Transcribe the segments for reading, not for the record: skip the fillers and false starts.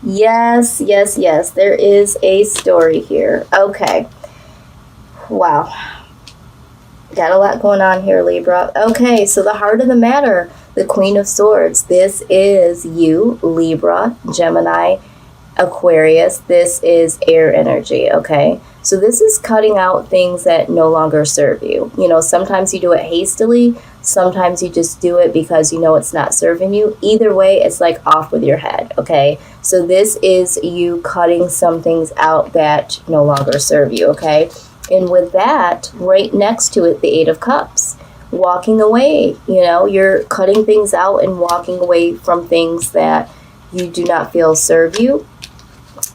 Yes, yes, yes. There is a story here. Okay. Wow. Got a lot going on here, Libra. Okay, so the heart of the matter, the Queen of Swords. This is you, Libra, Gemini, Aquarius. This is air energy, okay? So this is cutting out things that no longer serve you. You know, sometimes you do it hastily. Sometimes you just do it because you know it's not serving you. Either way, it's like off with your head, okay? So this is you cutting some things out that no longer serve you, okay? And with that, right next to it, the Eight of Cups. Walking away, you know, you're cutting things out and walking away from things that you do not feel serve you.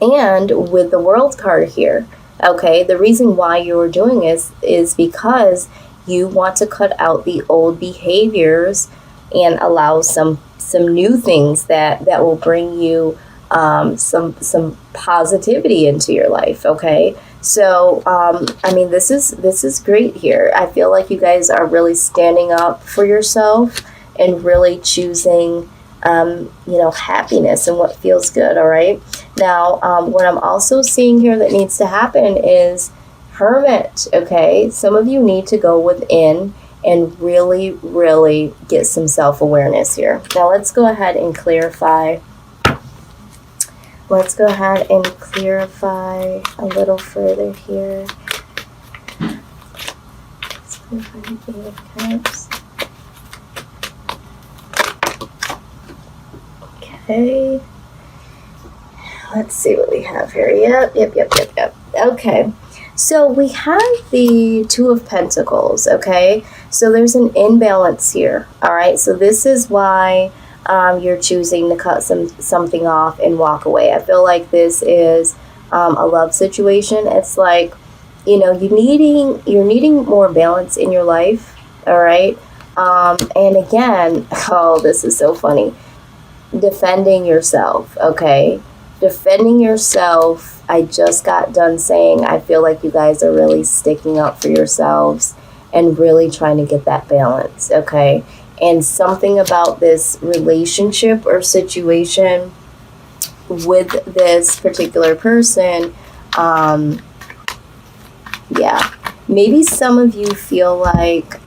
And with the World card here, okay, the reason why you are doing this is because you want to cut out the old behaviors and allow some new things that will bring you some positivity into your life, okay? So, I mean, this is great here. I feel like you guys are really standing up for yourself and really choosing, you know, happiness and what feels good, all right? Now, what I'm also seeing here that needs to happen is Hermit, okay? Some of you need to go within and really, really get some self-awareness here. Now, let's go ahead and clarify. Let's go ahead and clarify a little further here. Let's clarify the Eight of Cups. Okay. Let's see what we have here. Yep. Okay. So we have the Two of Pentacles, okay? So there's an imbalance here, all right? So this is why you're choosing to cut something off and walk away. I feel like this is a love situation. It's like, you know, you're needing more balance in your life, all right? And again, oh, this is so funny. Defending yourself, okay? Defending yourself. I just got done saying I feel like you guys are really sticking up for yourselves and really trying to get that balance, okay? And something about this relationship or situation with this particular person, yeah, maybe some of you feel like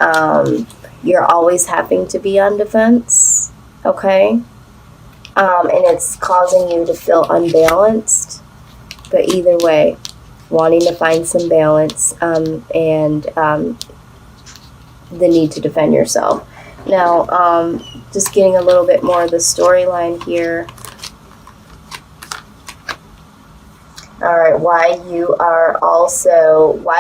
you're always having to be on defense, okay? And it's causing you to feel unbalanced. But either way, wanting to find some balance and the need to defend yourself. Now, just getting a little bit more of the storyline here. All right, why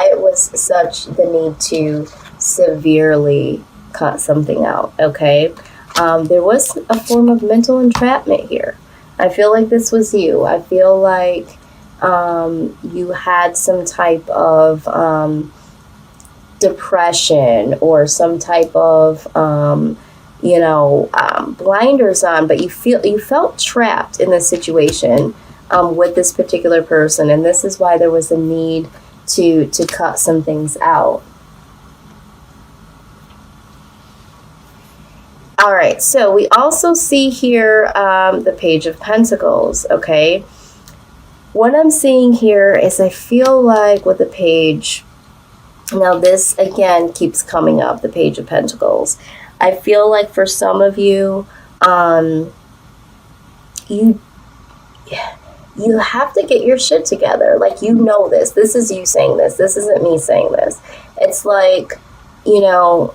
it was such the need to severely cut something out, okay? There was a form of mental entrapment here. I feel like this was you. I feel like you had some type of depression or some type of blinders on, but you felt trapped in this situation with this particular person, and this is why there was a need to cut some things out. All right, so we also see here the Page of Pentacles, okay? What I'm seeing here is I feel like with the Page, now this again keeps coming up, the Page of Pentacles. I feel like for some of you, you have to get your shit together. Like, you know this. This is you saying this. This isn't me saying this. It's like, you know,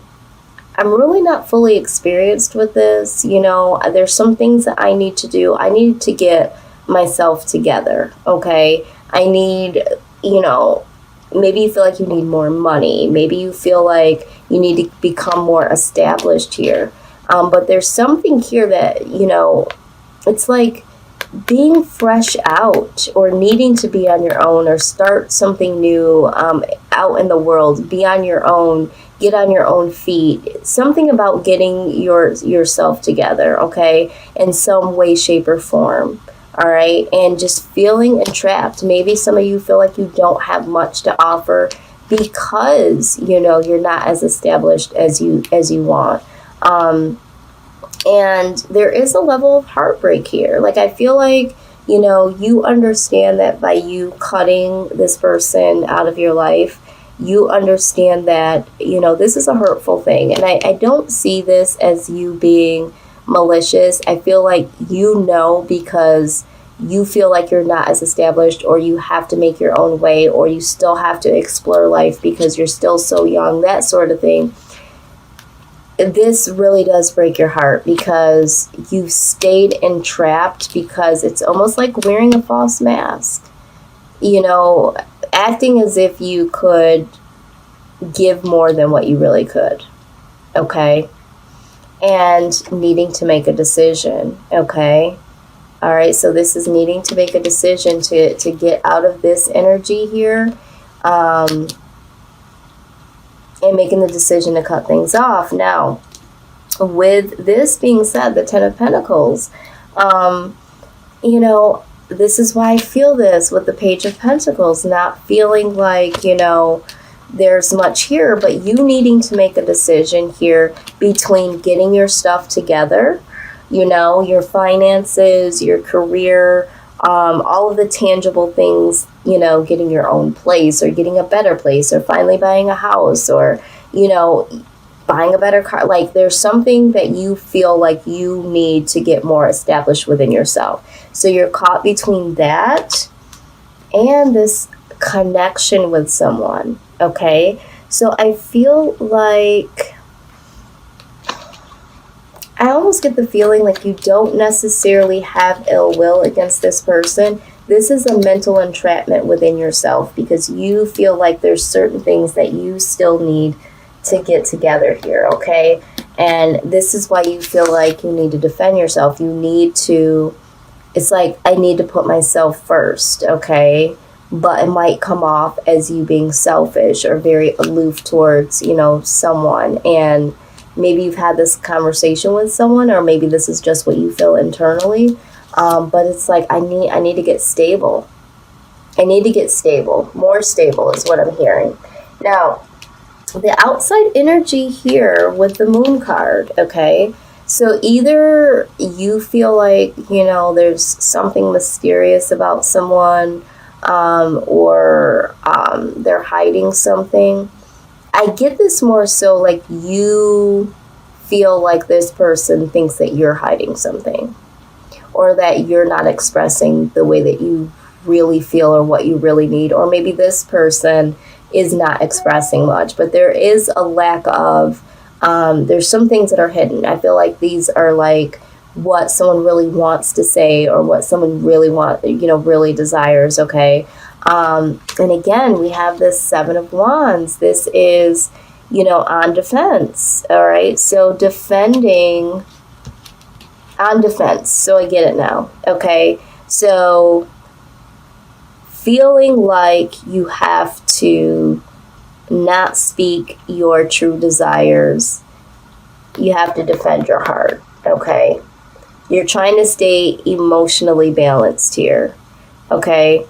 I'm really not fully experienced with this. You know, there's some things that I need to do. I need to get myself together, okay? I need, you know, maybe you feel like you need more money. Maybe you feel like you need to become more established here. But there's something here that, you know, it's like being fresh out or needing to be on your own or start something new out in the world, be on your own, get on your own feet. Something about getting yourself together, okay, in some way, shape, or form. All right, and just feeling entrapped. Maybe some of you feel like you don't have much to offer because, you know, you're not as established as you want. And there is a level of heartbreak here. Like, I feel like, you know, you understand that by you cutting this person out of your life, you understand that, you know, this is a hurtful thing. And I don't see this as you being malicious. I feel like, you know, because you feel like you're not as established, or you have to make your own way, or you still have to explore life because you're still so young, that sort of thing. This really does break your heart, because you've stayed entrapped, because it's almost like wearing a false mask. You know, acting as if you could give more than what you really could. Okay? And needing to make a decision. Okay? All right, so this is needing to make a decision to get out of this energy here, and making the decision to cut things off. Now, with this being said, the Ten of Pentacles, you know, this is why I feel this with the Page of Pentacles, not feeling like, you know, there's much here, but you needing to make a decision here between getting your stuff together, you know, your finances, your career, all of the tangible things, you know, getting your own place, or getting a better place, or finally buying a house, or, you know, buying a better car. Like, there's something that you feel like you need to get more established within yourself. So you're caught between that and this connection with someone. Okay? So I feel like, I almost get the feeling like you don't necessarily have ill will against this person. This is a mental entrapment within yourself, because you feel like there's certain things that you still need to get together here, okay? And this is why you feel like you need to defend yourself. You need to, it's like, I need to put myself first, okay? But it might come off as you being selfish or very aloof towards, you know, someone. And maybe you've had this conversation with someone, or maybe this is just what you feel internally. But it's like, I need to get stable. I need to get stable. More stable is what I'm hearing. Now, the outside energy here with the Moon card, okay? So either you feel like, you know, there's something mysterious about someone, or they're hiding something. I get this more so like you feel like this person thinks that you're hiding something, or that you're not expressing the way that you really feel or what you really need. Or maybe this person is not expressing much, but there is a lack of, there's some things that are hidden. I feel like these are like what someone really wants to say, or what someone really really desires, okay? And again, we have this Seven of Wands. This is, you know, on defense, all right? So defending, on defense. So I get it now, okay? So feeling like you have to not speak your true desires. You have to defend your heart, okay? You're trying to stay emotionally balanced here, okay?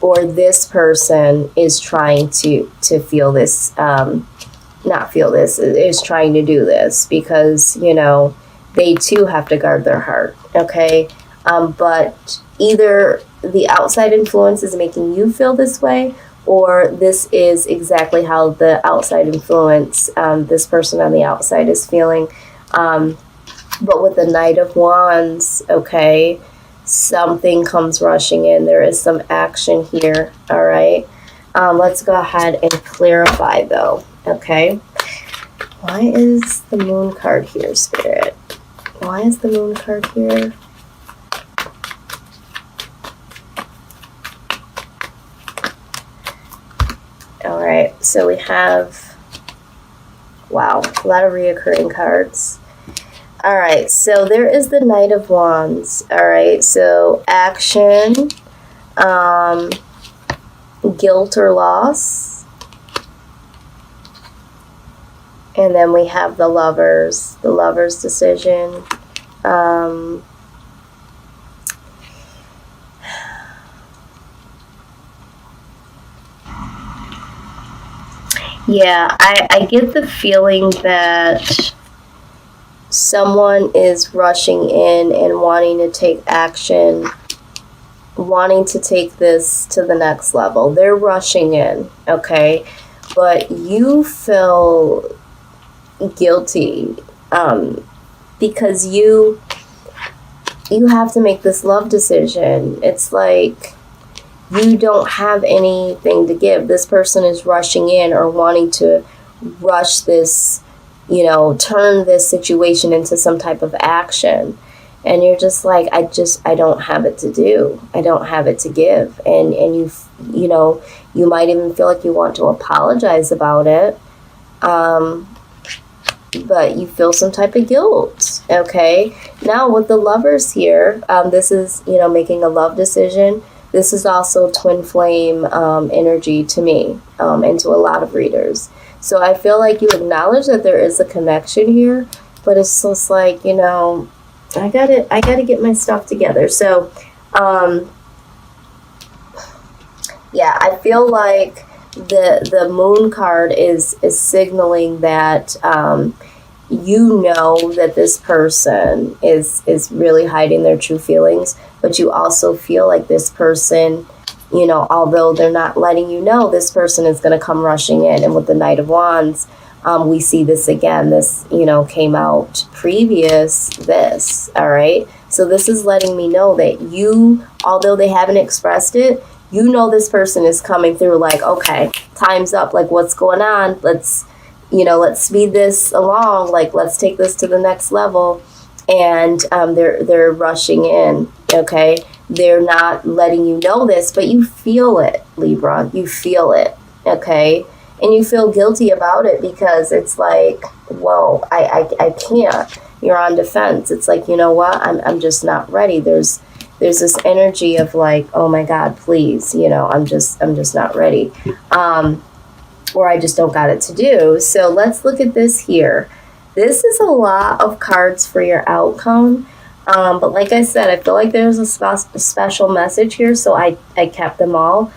Or this person is trying to feel this, not feel this, is trying to do this, because, you know, they too have to guard their heart, okay? But either the outside influence is making you feel this way, or this is exactly how the outside influence, this person on the outside is feeling. But with the Knight of Wands, okay, something comes rushing in. There is some action here, all right? Let's go ahead and clarify, though, okay? Why is the Moon card here, Spirit? Why is the Moon card here? All right, so we have, wow, a lot of reoccurring cards. All right, so there is the Knight of Wands. All right, so action, guilt or loss. And then we have the Lovers, decision. Yeah, I get the feeling that someone is rushing in and wanting to take action, wanting to take this to the next level. They're rushing in, okay? But you feel guilty because you have to make this love decision. It's like you don't have anything to give. This person is rushing in or wanting to rush this, turn this situation into some type of action. And you're just like, I don't have it to do. I don't have it to give. And you might even feel like you want to apologize about it. But you feel some type of guilt, okay? Now, with the Lovers here, this is, making a love decision. This is also twin flame energy to me and to a lot of readers. So I feel like you acknowledge that there is a connection here, but it's just like, I gotta get my stuff together. So, yeah, I feel like the Moon card is signaling that you know that this person is really hiding their true feelings, but you also feel like this person, although they're not letting you know, this person is going to come rushing in. And with the Knight of Wands, we see this again. This, came out previous this, all right? So this is letting me know that you, although they haven't expressed it, this person is coming through like, okay, time's up. Like, what's going on? Let's speed this along. Like, let's take this to the next level. And they're rushing in, okay? They're not letting you know this, but you feel it, Libra. You feel it, okay? And you feel guilty about it because it's like, whoa, I can't. You're on defense. It's like, you know what? I'm just not ready. There's this energy of like, oh my God, please, I'm just not ready. Or I just don't got it to do. So let's look at this here. This is a lot of cards for your outcome. But like I said, I feel like there's a special message here, so I kept them all.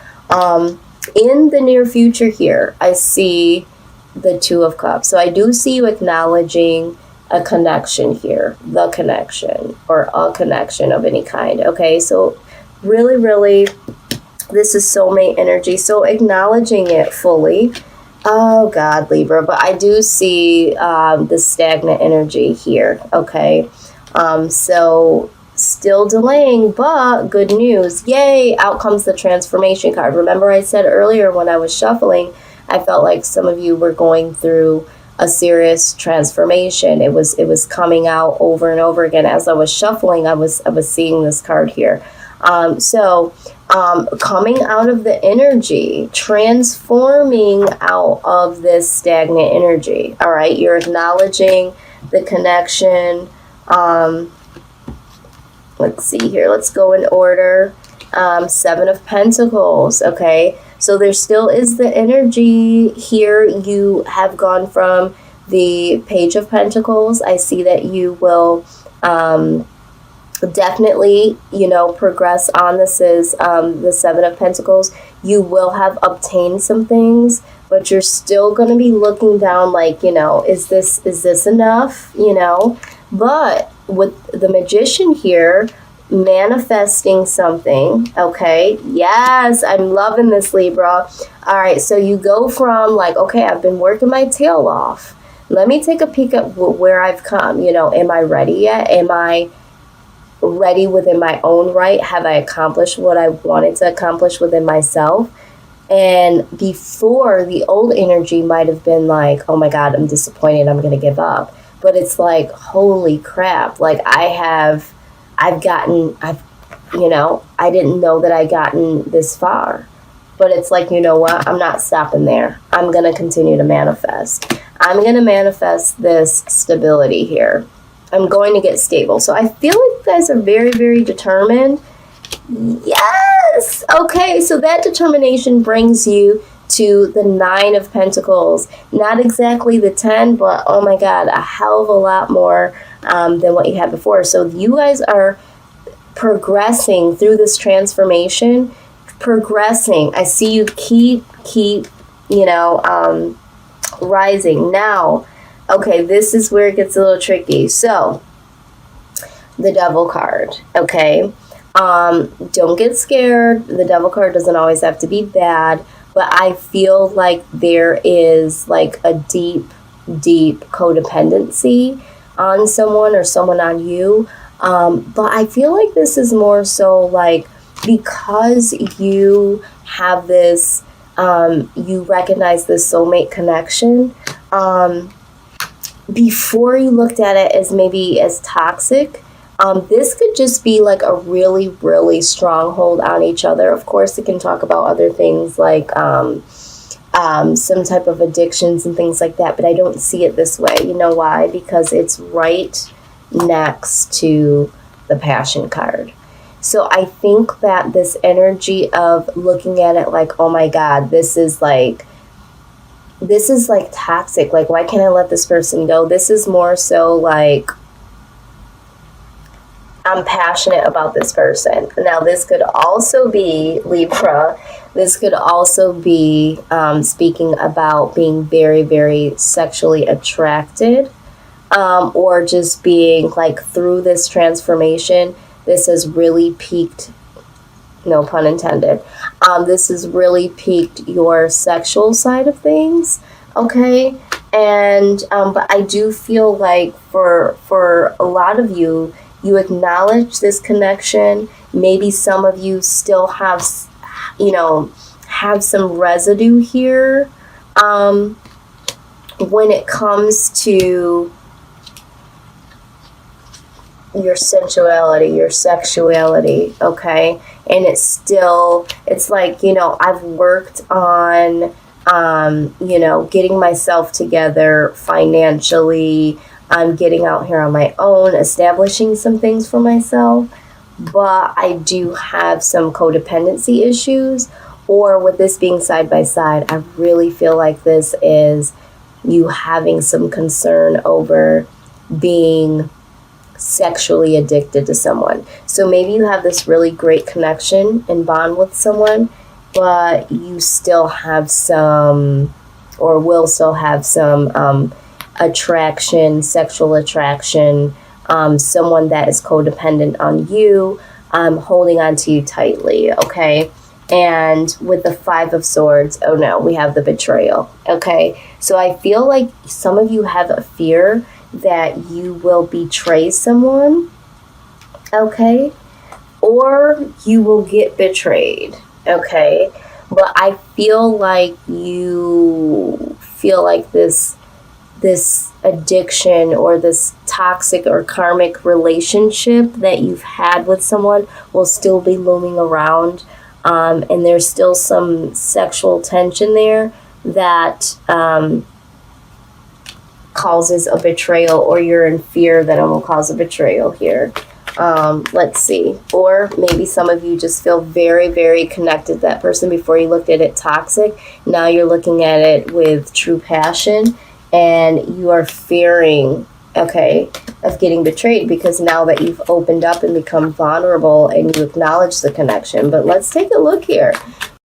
In the near future here, I see the Two of Cups. So I do see you acknowledging a connection here, the connection, or a connection of any kind. Okay, so really, really, this is soulmate energy. So acknowledging it fully. Oh God, Libra, but I do see the stagnant energy here. Okay, so still delaying, but good news. Yay, out comes the transformation card. Remember I said earlier when I was shuffling, I felt like some of you were going through a serious transformation. It was coming out over and over again. As I was shuffling, I was seeing this card here. Coming out of the energy, transforming out of this stagnant energy. All right, you're acknowledging the connection. Let's see here. Let's go in order. Seven of Pentacles. Okay, so there still is the energy here. You have gone from the Page of Pentacles. I see that you will definitely, progress on. This is the Seven of Pentacles. You will have obtained some things, but you're still going to be looking down like, is this enough? But with the Magician here, manifesting something, okay? Yes, I'm loving this, Libra. All right, so you go from like, okay, I've been working my tail off. Let me take a peek at where I've come. Am I ready yet? Am I ready within my own right? Have I accomplished what I wanted to accomplish within myself? And before, the old energy might have been like, oh my God, I'm disappointed, I'm going to give up. But it's like, holy crap, like I didn't know that I'd gotten this far. But it's like, you know what? I'm not stopping there. I'm going to continue to manifest. I'm going to manifest this stability here. I'm going to get stable. So I feel like you guys are very, very determined. Yes! Okay, so that determination brings you to the Nine of Pentacles. Not exactly the 10, but oh my God, a hell of a lot more than what you had before. So you guys are progressing through this transformation. Progressing. I see you keep rising. Now, Okay, this is where it gets a little tricky. So, the Devil card, okay? Don't get scared. The Devil card doesn't always have to be bad, but I feel like there is like a deep, deep codependency on someone or someone on you. But I feel like this is more so like because you have this, you recognize this soulmate connection. Before you looked at it as maybe as toxic, this could just be like a really, really strong hold on each other. Of course, it can talk about other things like some type of addictions and things like that, but I don't see it this way. You know why? Because it's right next to the Passion card. So I think that this energy of looking at it like, oh my God, this is like toxic. Like, why can't I let this person go? This is more so like, I'm passionate about this person. Now, this could also be, Libra, this could also be speaking about being very, very sexually attracted, or just being like through this transformation, this has really piqued, no pun intended, this has really piqued your sexual side of things, okay? And, but I do feel like for a lot of you, you acknowledge this connection. Maybe some of you still have, you know, have some residue here when it comes to your sensuality, your sexuality, okay? And it's like, you know, I've worked on, you know, getting myself together financially. I'm getting out here on my own, establishing some things for myself, but I do have some codependency issues, or with this being side by side, I really feel like this is you having some concern over being sexually addicted to someone. So maybe you have this really great connection and bond with someone, but you still have some, or will still have some, attraction, sexual attraction, someone that is codependent on you, holding on to you tightly, okay? And with the Five of Swords, oh no, we have the betrayal, okay? So I feel like some of you have a fear that you will betray someone, okay? Or you will get betrayed, okay? But I feel like you feel like this addiction or this toxic or karmic relationship that you've had with someone will still be looming around, and there's still some sexual tension there that causes a betrayal, or you're in fear that it will cause a betrayal here. Let's see. Or maybe some of you just feel very, very connected to that person. Before you looked at it toxic, now you're looking at it with true passion, and you are fearing, okay, of getting betrayed, because now that you've opened up and become vulnerable and you acknowledge the connection. But let's take a look here.